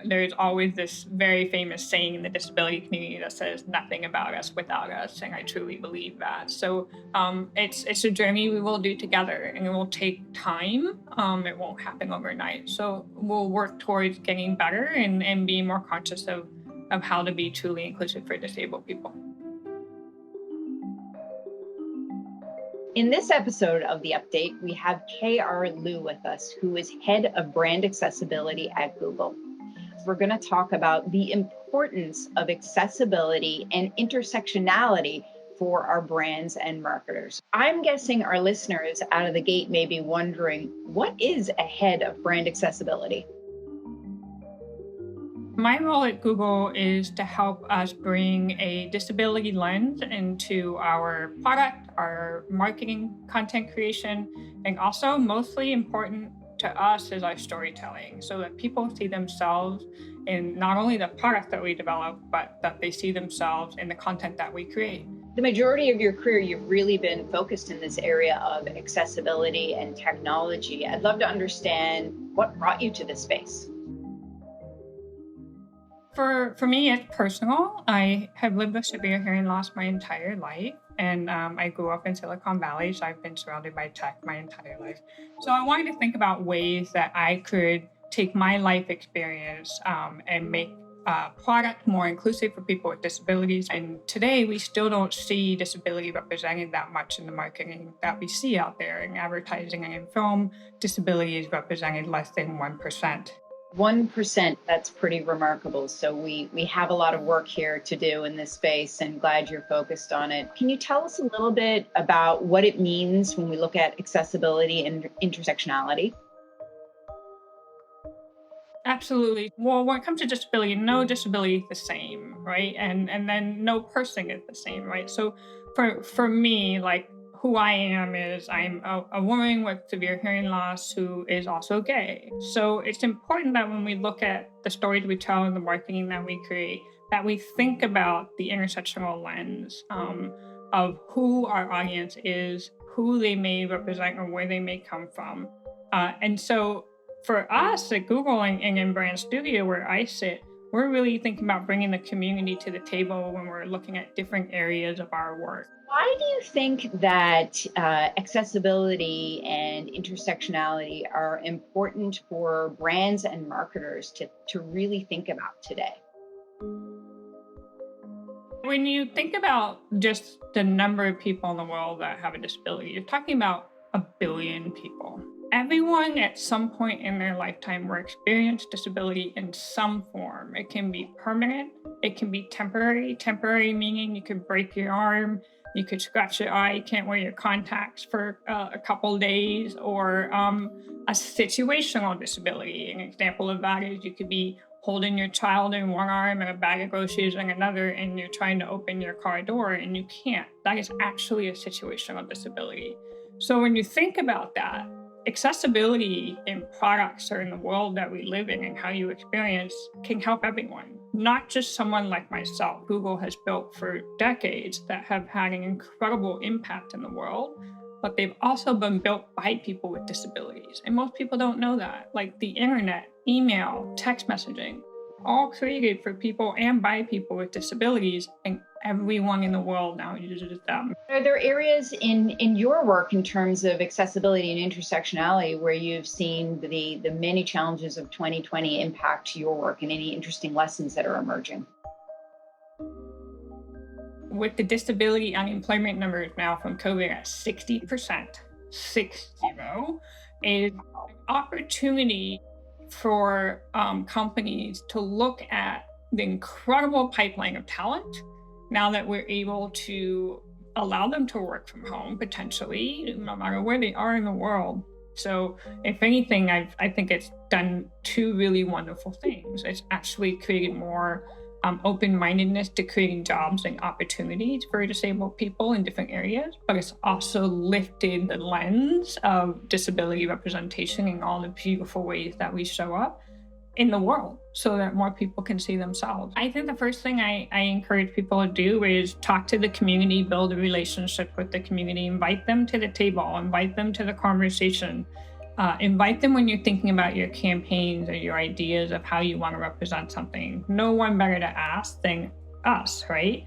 There's always this very famous saying in the disability community that says nothing about us without us, and I truly believe that. So it's a journey we will do together, and it will take time. It won't happen overnight. So we'll work towards getting better and being more conscious of how to be truly inclusive for disabled people. In this episode of The Update, we have K.R. Liu with us, who is head of brand accessibility at Google. We're going to talk about the importance of accessibility and intersectionality for our brands and marketers. I'm guessing our listeners out of the gate may be wondering, what is a head of brand accessibility? My role at Google is to help us bring a disability lens into our product, our marketing, content creation, and also mostly important to us is our storytelling, so that people see themselves in not only the product that we develop, but that they see themselves in the content that we create. The majority of your career, you've really been focused in this area of accessibility and technology. I'd love to understand what brought you to this space. For me, it's personal. I have lived with severe hearing loss my entire life, and I grew up in Silicon Valley, so I've been surrounded by tech my entire life. So I wanted to think about ways that I could take my life experience and make product more inclusive for people with disabilities. And today, we still don't see disability represented that much in the marketing that we see out there. In advertising and in film, disability is represented less than 1%. 1%, that's pretty remarkable. So we have a lot of work here to do in this space, and glad you're focused on it. Can you tell us a little bit about what it means when we look at accessibility and intersectionality? Absolutely. Well, when it comes to disability, no disability is the same, right? And then no person is the same, right? So for me, like who I am is I'm a woman with severe hearing loss who is also gay. So it's important that when we look at the stories we tell and the marketing that we create, that we think about the intersectional lens of who our audience is, who they may represent, or where they may come from. And so for us at Google and in Brand Studio, where I sit, we're really thinking about bringing the community to the table when we're looking at different areas of our work. Why do you think that accessibility and intersectionality are important for brands and marketers to really think about today? When you think about just the number of people in the world that have a disability, you're talking about 1 billion people. Everyone at some point in their lifetime will experience disability in some form. It can be permanent, it can be temporary. Temporary meaning you could break your arm, you could scratch your eye, you can't wear your contacts for a couple days, or a situational disability. An example of that is you could be holding your child in one arm and a bag of groceries in another, and you're trying to open your car door and you can't. That is actually a situational disability. So when you think about that, accessibility in products or in the world that we live in and how you experience can help everyone, not just someone like myself. Google has built for decades that have had an incredible impact in the world, but they've also been built by people with disabilities. And most people don't know that. Like the internet, email, text messaging, all created for people and by people with disabilities, and everyone in the world now uses them. Are there areas in your work in terms of accessibility and intersectionality where you've seen the many challenges of 2020 impact your work, and any interesting lessons that are emerging? With the disability unemployment numbers now from COVID at 60%, 60, is an opportunity for companies to look at the incredible pipeline of talent now that we're able to allow them to work from home, potentially, no matter where they are in the world. So if anything, I think it's done two really wonderful things. It's actually created more open-mindedness to creating jobs and opportunities for disabled people in different areas, but it's also lifted the lens of disability representation in all the beautiful ways that we show up in the world so that more people can see themselves. I think the first thing I encourage people to do is talk to the community, build a relationship with the community, invite them to the table, invite them to the conversation. Invite them when you're thinking about your campaigns or your ideas of how you want to represent something. No one better to ask than us, right?